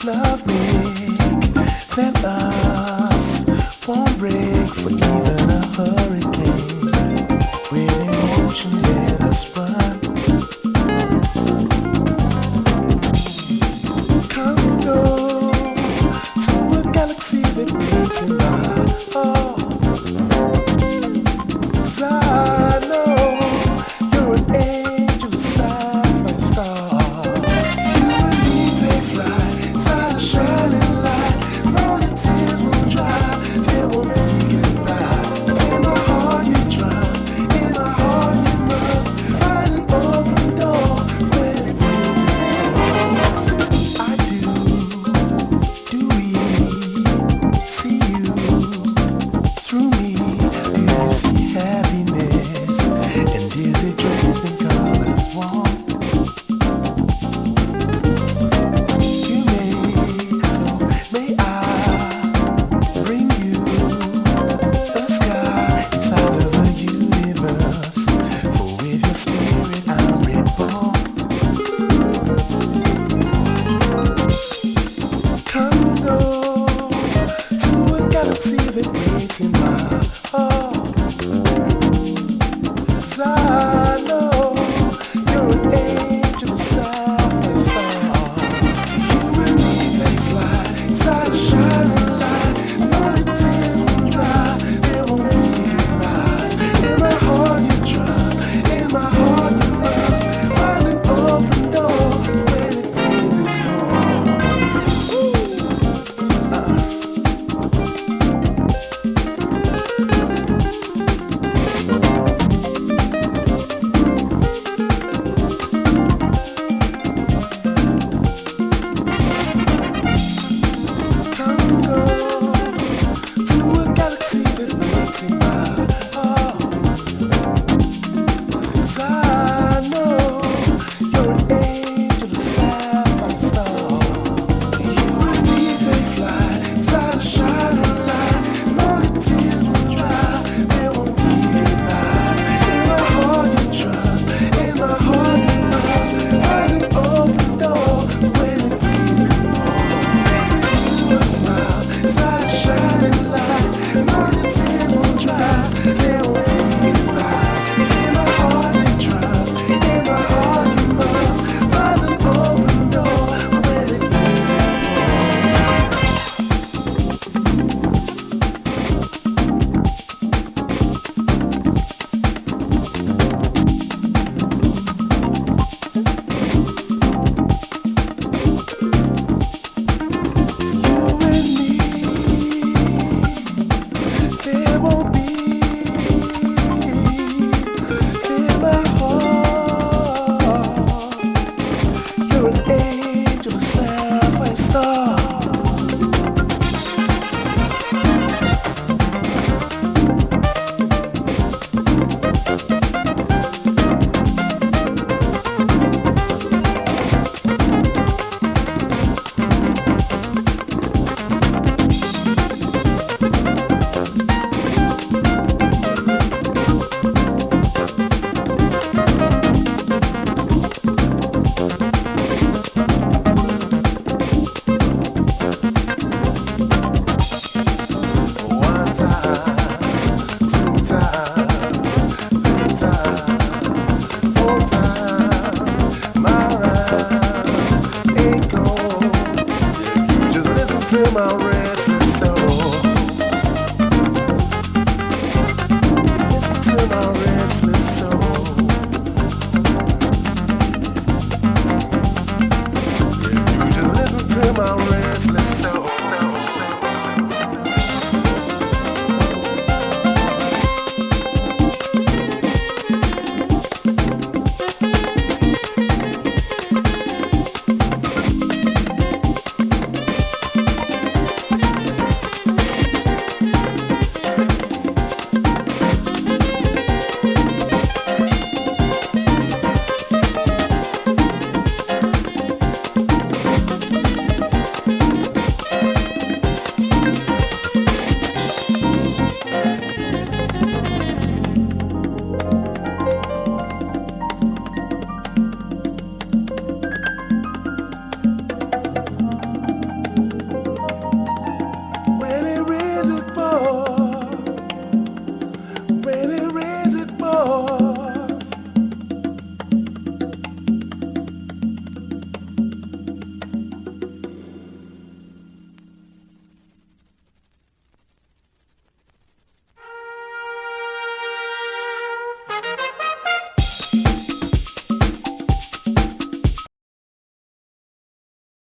Love make than us won't break for even a hurricane. When emotion let us run, come go to a galaxy that waits in mind. Oh, 'cause I know you're an angel, a sapphire star. You and me take flight inside a shining light. Rolling tears will dry, there won't be goodbyes. In my heart you trust, in my heart you must find an open door when it brings it close. I do we see you through me? Do you see happiness? And is it dressed in colors warm? You may, so may I bring you a sky inside of a universe. For with your spirit I'm reborn. Come go to a galaxy that waits in my heart. 'Cause I know you're an angel, a sapphire star. You and me take flight inside a shining light. All the tears will dry, there won't be goodbyes. In my heart you trust, in my heart you must find an open door when it rains it falls. Come go to a galaxy that waits in my heart. 'Cause I know you're an angel, a sapphire star. You and me take flight inside a shining light. And all the tears will dry, there won't be goodbyes. In my heart you trust, in my heart you must find an open door when it rains it pours. Take me through a smile inside a shining light. And all the tears will dry, there won't be goodbyes. In my heart you trust, in my heart you must find an open door when it rains it pours. So you and me, there won't be in my heart. You're an angel, a sapphire star. One time, two times, three times, four times. My rhymes ain't gold. Just listen to my restless.